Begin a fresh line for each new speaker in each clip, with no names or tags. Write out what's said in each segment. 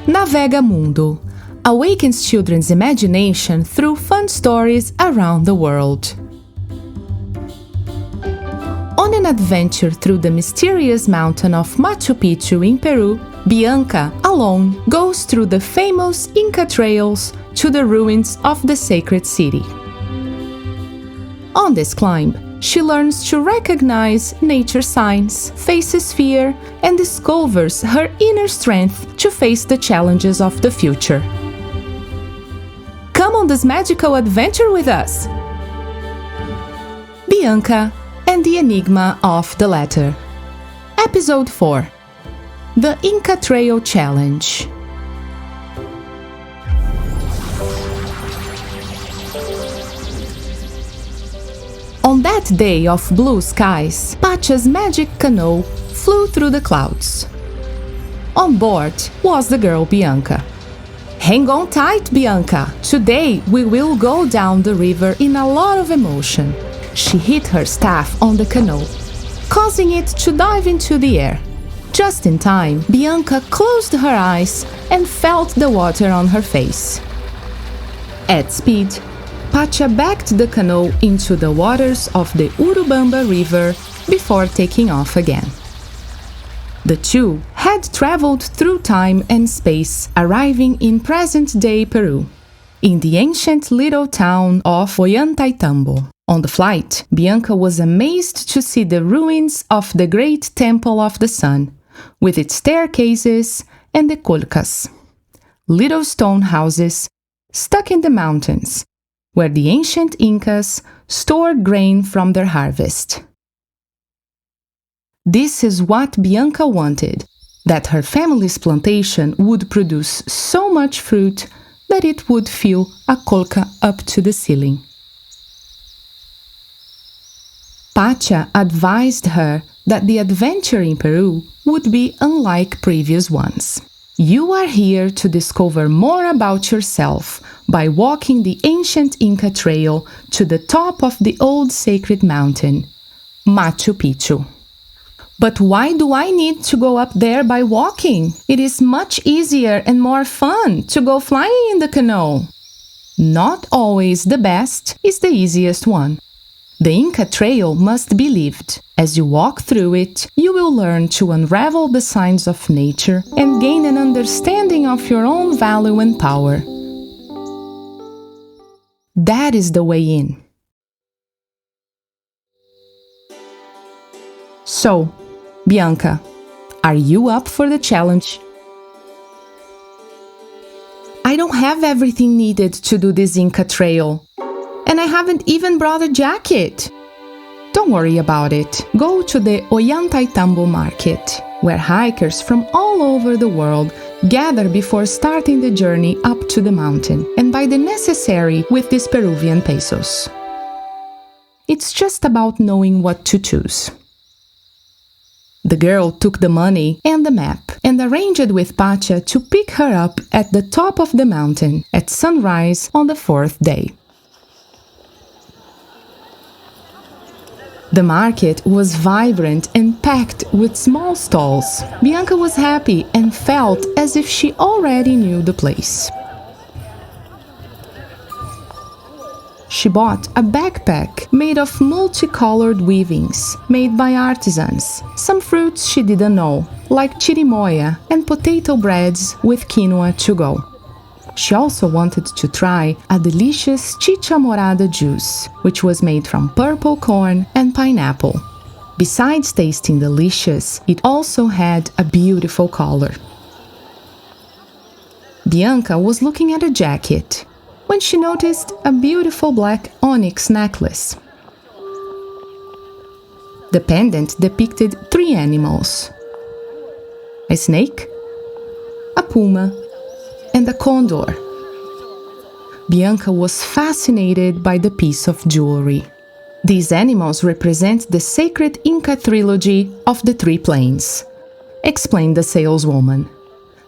Navegamundo awakens children's imagination through fun stories around the world. On an adventure through the mysterious mountain of Machu Picchu in Peru, Bianca, alone, goes through the famous Inca trails to the ruins of the sacred city. On this climb, she learns to recognize nature signs, faces fear, and discovers her inner strength to face the challenges of the future. Come on this magical adventure with us! Bianca and the Enigma of the Letter. Episode 4. The Inca Trail Challenge. On that day of blue skies, Patcha'smagiccanoe flew through the clouds. On board was the girl Bianca. Hang on tight, Bianca! Today we will go down the river in a lot of emotion. She hit her staff on the canoe, causing it to dive into the air. Just in time, Bianca closed her eyes and felt the water on her face. At speed, Patcha backed the canoe into the waters of the Urubamba River before taking off again. The two had traveled through time and space, arriving in present-day Peru, in the ancient little town of Ollantaytambo. On the flight, Bianca was amazed to see the ruins of the great Temple of the Sun, with its staircases and the colcas, little stone houses stuck in the mountains, where the ancient Incas stored grain from their harvest. This is what Bianca wanted, that her family's plantation would produce so much fruit that it would fill a colca up to the ceiling. Patcha advised her that the adventure in Peru would be unlike previous ones. You are here to discover more about yourself by walking the ancient Inca trail to the top of the old sacred mountain, Machu Picchu. But why do I need to go up there by walking? It is much easier and more fun to go flying in the canoe. Not always the best is the easiest one. The Inca Trail must be lived. As you walk through it, you will learn to unravel the signs of nature and gain an understanding of your own value and power. That is the way in. So, Bianca, are you up for the challenge? I don't have everything needed to do this Inca Trail. And I haven't even brought a jacket. Don't worry about it. Go to the Ollantaytambo market, where hikers from all over the world gather before starting the journey up to the mountain, and buy the necessary with these Peruvian pesos. It's just about knowing what to choose. The girl took the money and the map and arranged with Patcha to pick her up at the top of the mountain at sunrise on the 4th day. The market was vibrant and packed with small stalls. Bianca was happy and felt as if she already knew the place. She bought a backpack made of multicolored weavings, made by artisans. Some fruits she didn't know, like chirimoya and potato breads with quinoa to go. She also wanted to try a delicious chicha morada juice, which was made from purple corn and pineapple. Besides tasting delicious, it also had a beautiful color. Bianca was looking at a jacket when she noticed a beautiful black onyx necklace. The pendant depicted 3 animals: a snake, a puma, and a condor. Bianca was fascinated by the piece of jewelry. These animals represent the sacred Inca Trilogy of the 3 plains, explained the saleswoman.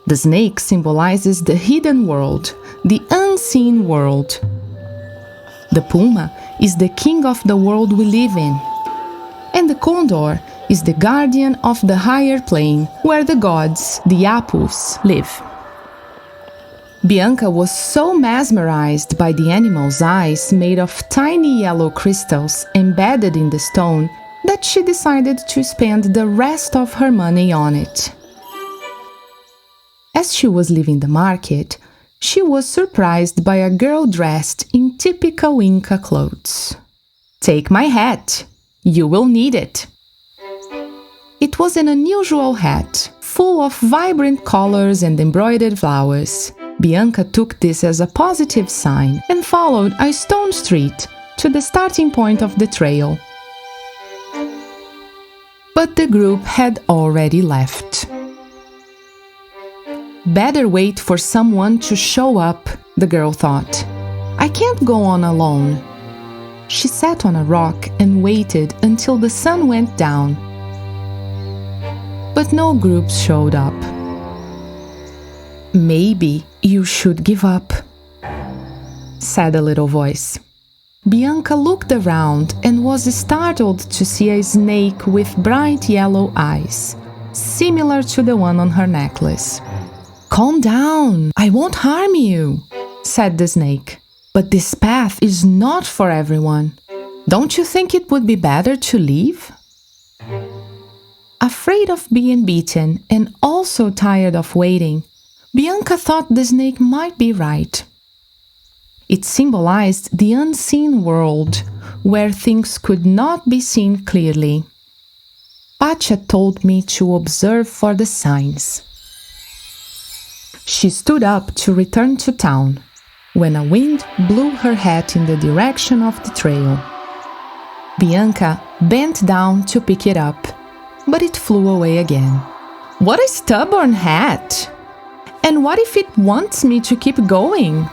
The snake symbolizes the hidden world, the unseen world. The puma is the king of the world we live in, and the condor is the guardian of the higher plane where the gods, the Apus, live. Bianca was so mesmerized by the animal's eyes made of tiny yellow crystals embedded in the stone that she decided to spend the rest of her money on it. As she was leaving the market, she was surprised by a girl dressed in typical Inca clothes. "Take my hat. You will need it." It was an unusual hat, full of vibrant colors and embroidered flowers. Bianca took this as a positive sign and followed a stone street to the starting point of the trail. But the group had already left. Better wait for someone to show up, the girl thought. I can't go on alone. She sat on a rock and waited until the sun went down. But no groups showed up. Maybe you should give up, said a little voice. Bianca looked around and was startled to see a snake with bright yellow eyes, similar to the one on her necklace. Calm down, I won't harm you, said the snake. But this path is not for everyone. Don't you think it would be better to leave? Afraid of being beaten and also tired of waiting, Bianca thought the snake might be right. It symbolized the unseen world, where things could not be seen clearly. Pacha told me to observe for the signs. She stood up to return to town, when a wind blew her hat in the direction of the trail. Bianca bent down to pick it up, but it flew away again. What a stubborn hat! And what if it wants me to keep going?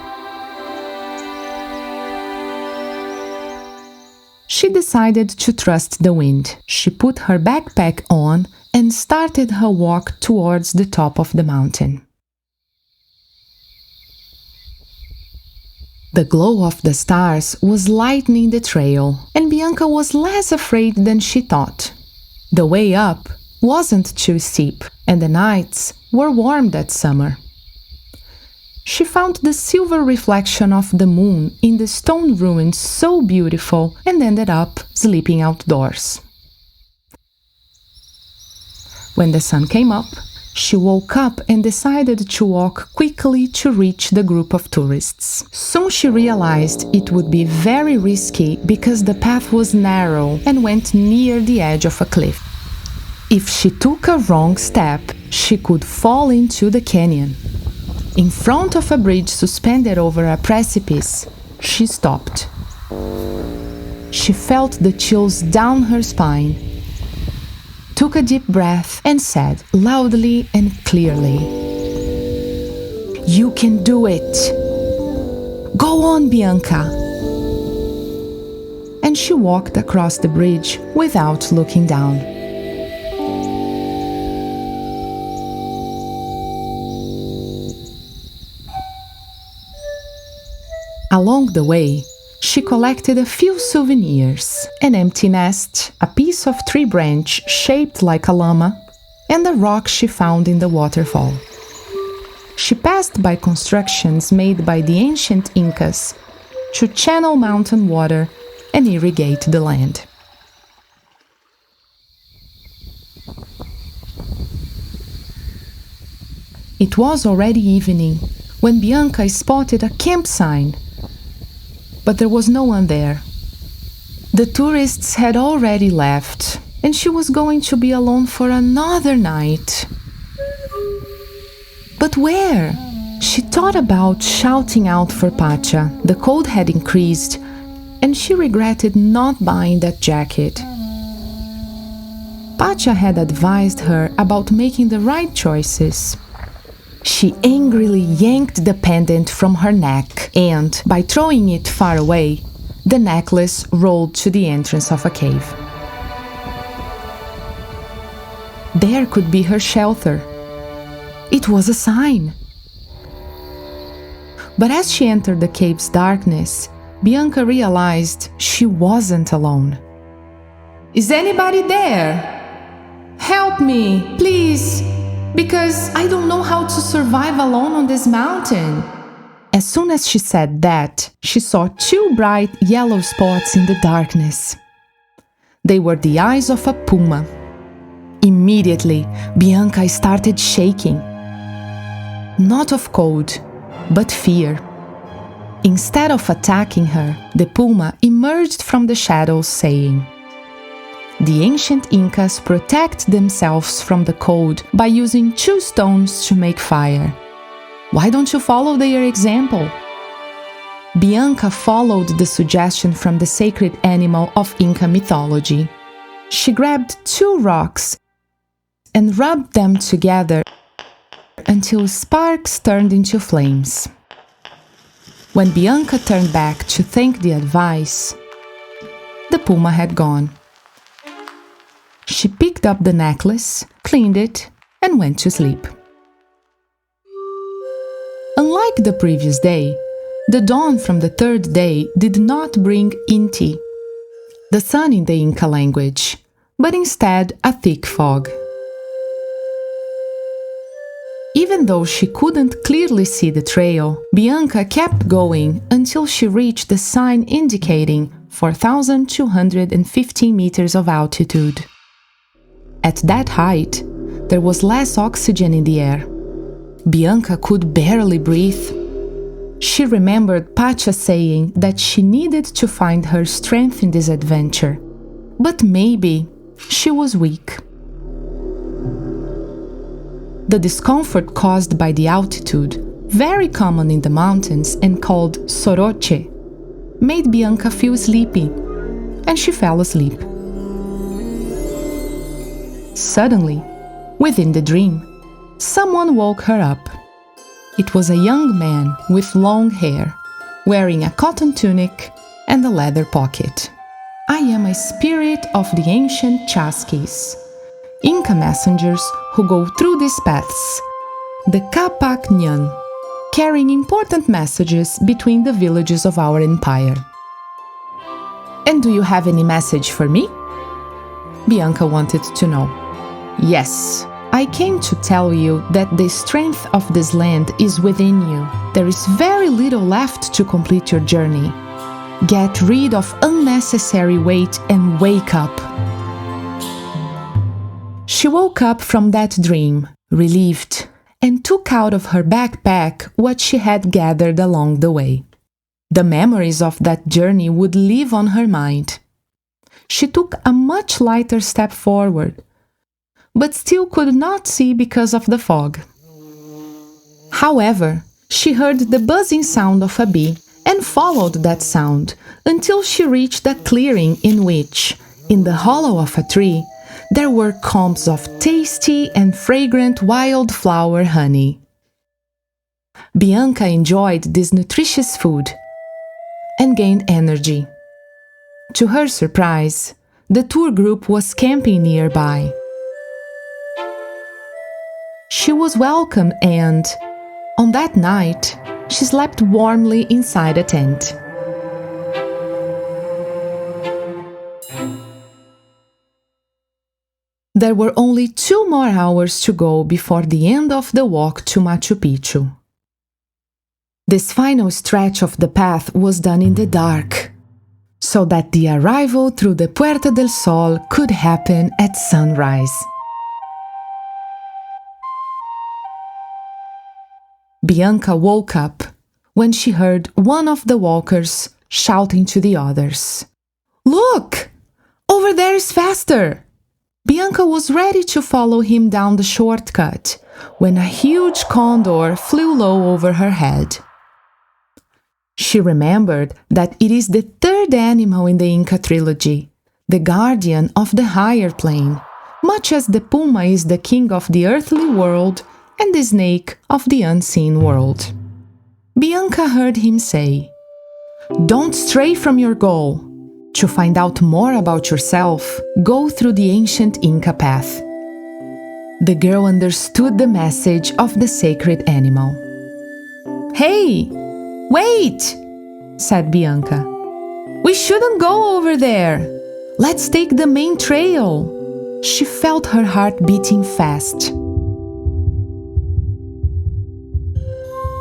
She decided to trust the wind. She put her backpack on and started her walk towards the top of the mountain. The glow of the stars was lightening the trail, and Bianca was less afraid than she thought. The way up wasn't too steep, and the nights were warm that summer. She found the silver reflection of the moon in the stone ruins so beautiful and ended up sleeping outdoors. When the sun came up, she woke up and decided to walk quickly to reach the group of tourists. Soon she realized it would be very risky because the path was narrow and went near the edge of a cliff. If she took a wrong step, she could fall into the canyon. In front of a bridge suspended over a precipice, she stopped. She felt the chills down her spine, took a deep breath and said loudly and clearly, "You can do it! Go on, Bianca!" And she walked across the bridge without looking down. Along the way, she collected a few souvenirs, an empty nest, a piece of tree branch shaped like a llama, and a rock she found in the waterfall. She passed by constructions made by the ancient Incas to channel mountain water and irrigate the land. It was already evening when Bianca spotted a camp sign, but there was no one there. The tourists had already left, and she was going to be alone for another night. But where? She thought about shouting out for Pacha. The cold had increased, and she regretted not buying that jacket. Pacha had advised her about making the right choices. She angrily yanked the pendant from her neck and, by throwing it far away, the necklace rolled to the entrance of a cave. There could be her shelter. It was a sign. But as she entered the cave's darkness, Bianca realized she wasn't alone. "Is anybody there? Help me, please! Because I don't know how to survive alone on this mountain," As soon as she said that, she saw two bright yellow spots in the darkness. They were the eyes of a puma. Immediately, Bianca started shaking. Not of cold, but fear. Instead of attacking her, the puma emerged from the shadows saying, "The ancient Incas protect themselves from the cold by using two stones to make fire. Why don't you follow their example?" Bianca followed the suggestion from the sacred animal of Inca mythology. She grabbed two rocks and rubbed them together until sparks turned into flames. When Bianca turned back to thank the advice, the puma had gone. She picked up the necklace, cleaned it, and went to sleep. Unlike the previous day, the dawn from the third day did not bring Inti, the sun in the Inca language, but instead a thick fog. Even though she couldn't clearly see the trail, Bianca kept going until she reached the sign indicating 4,215 meters of altitude. At that height, there was less oxygen in the air. Bianca could barely breathe. She remembered Pacha saying that she needed to find her strength in this adventure, but maybe she was weak. The discomfort caused by the altitude, very common in the mountains and called soroche, made Bianca feel sleepy, and she fell asleep. Suddenly, within the dream, someone woke her up. It was a young man with long hair, wearing a cotton tunic and a leather pocket. "I am a spirit of the ancient Chasquis, Inca messengers who go through these paths, the Capac Nyan, carrying important messages between the villages of our empire. And do you have any message for me?" Bianca wanted to know. "Yes, I came to tell you that the strength of this land is within you. There is very little left to complete your journey. Get rid of unnecessary weight and wake up." She woke up from that dream, relieved, and took out of her backpack what she had gathered along the way. The memories of that journey would live on her mind. She took a much lighter step forward, but still could not see because of the fog. However, she heard the buzzing sound of a bee and followed that sound until she reached a clearing in which, in the hollow of a tree, there were combs of tasty and fragrant wildflower honey. Bianca enjoyed this nutritious food and gained energy. To her surprise, the tour group was camping nearby. She was welcome and, on that night, she slept warmly inside a tent. There were only 2 more hours to go before the end of the walk to Machu Picchu. This final stretch of the path was done in the dark, so that the arrival through the Puerta del Sol could happen at sunrise. Bianca woke up when she heard one of the walkers shouting to the others, "Look! Over there is faster!" Bianca was ready to follow him down the shortcut when a huge condor flew low over her head. She remembered that it is the third animal in the Inca Trilogy, the guardian of the higher plane, much as the puma is the king of the earthly world and the snake of the unseen world. Bianca heard him say, "Don't stray from your goal. To find out more about yourself, go through the ancient Inca path." The girl understood the message of the sacred animal. "Hey, wait!" said Bianca. "We shouldn't go over there. Let's take the main trail." She felt her heart beating fast.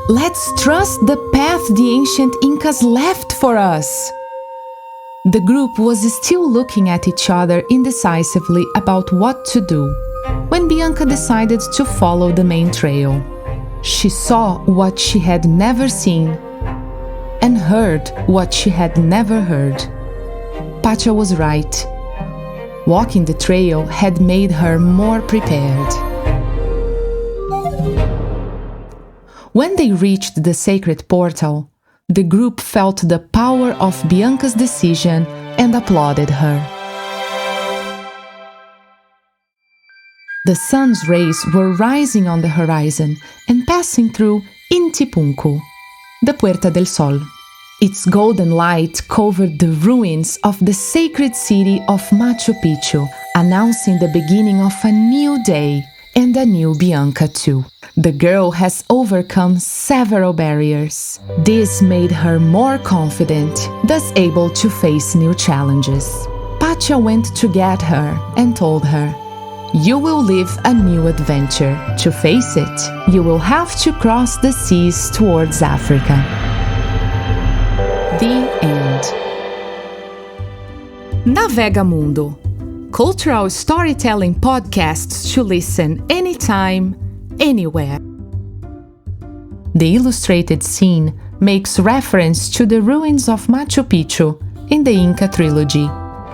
Let's trust the path the ancient Incas left for us. The group was still looking at each other indecisively about what to do, when Bianca decided to follow the main trail. She saw what she had never seen and heard what she had never heard. Pacha was right. Walking the trail had made her more prepared. When they reached the sacred portal, the group felt the power of Bianca's decision and applauded her. The sun's rays were rising on the horizon and passing through Inti Punku, the Puerta del Sol. Its golden light covered the ruins of the sacred city of Machu Picchu, announcing the beginning of a new day and a new Bianca too. The girl has overcome several barriers. This made her more confident, thus able to face new challenges. Pacha went to get her and told her, "You will live a new adventure. To face it, you will have to cross the seas towards Africa." The end. Navegamundo. Cultural storytelling podcasts to listen anytime, anywhere. The illustrated scene makes reference to the ruins of Machu Picchu in the Inca Trilogy,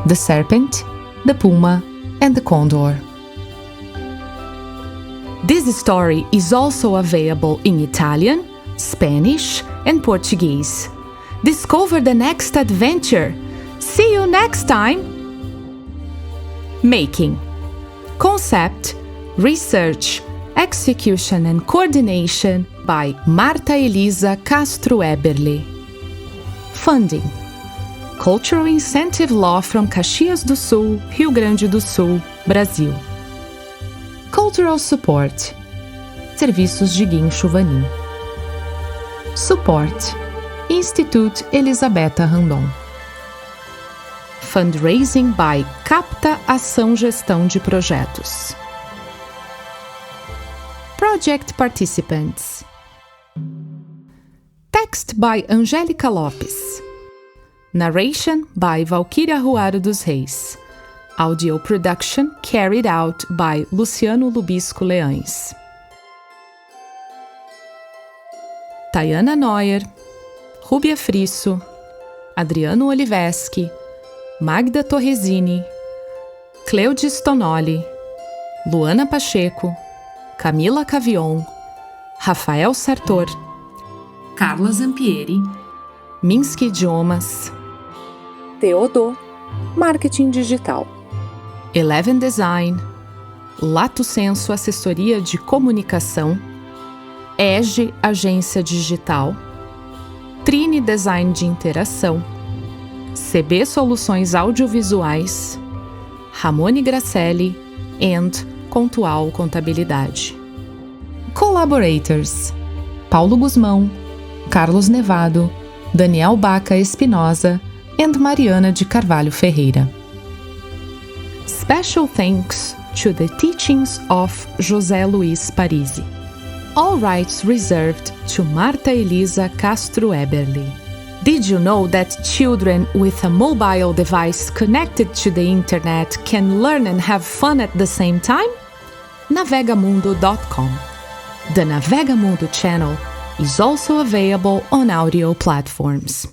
the serpent, the puma, and the condor. This story is also available in Italian, Spanish, and Portuguese. Discover the next adventure. See you next time! Making. Concept, research, execution and coordination by Marta Elisa Castro Eberle. Funding. Cultural Incentive Law from Caxias do Sul, Rio Grande do Sul, Brasil. Cultural Support. Serviços de guincho vanim. Support. Instituto Elisabetta Randon. Fundraising by Capta Ação Gestão de Projetos. Project Participants. Text by Angélica Lopes. Narration by Valquíria Ruaro dos Reis. Audio production carried out by Luciano Lubisco Leães. Tayana Neuer, Rúbia Frisso, Adriano Oliveschi, Magda Torresini, Cleudis Tonoli, Luana Pacheco, Camila Cavion, Rafael Sartor, Carla Zampieri, Minsky Idiomas, Teodô, Marketing Digital, Eleven Design, Lato Senso Assessoria de Comunicação, EGE Agência Digital, Trine Design de Interação, CB Soluções Audiovisuais, Ramone Gracelli and Contual Contabilidade. Collaborators: Paulo Guzmão, Carlos Nevado, Daniel Baca Espinosa and Mariana de Carvalho Ferreira. Special thanks to the teachings of José Luiz Parisi. All rights reserved to Marta Elisa Castro Eberle. Did you know that children with a mobile device connected to the internet can learn and have fun at the same time? Navegamundo.com. The Navegamundo channel is also available on audio platforms.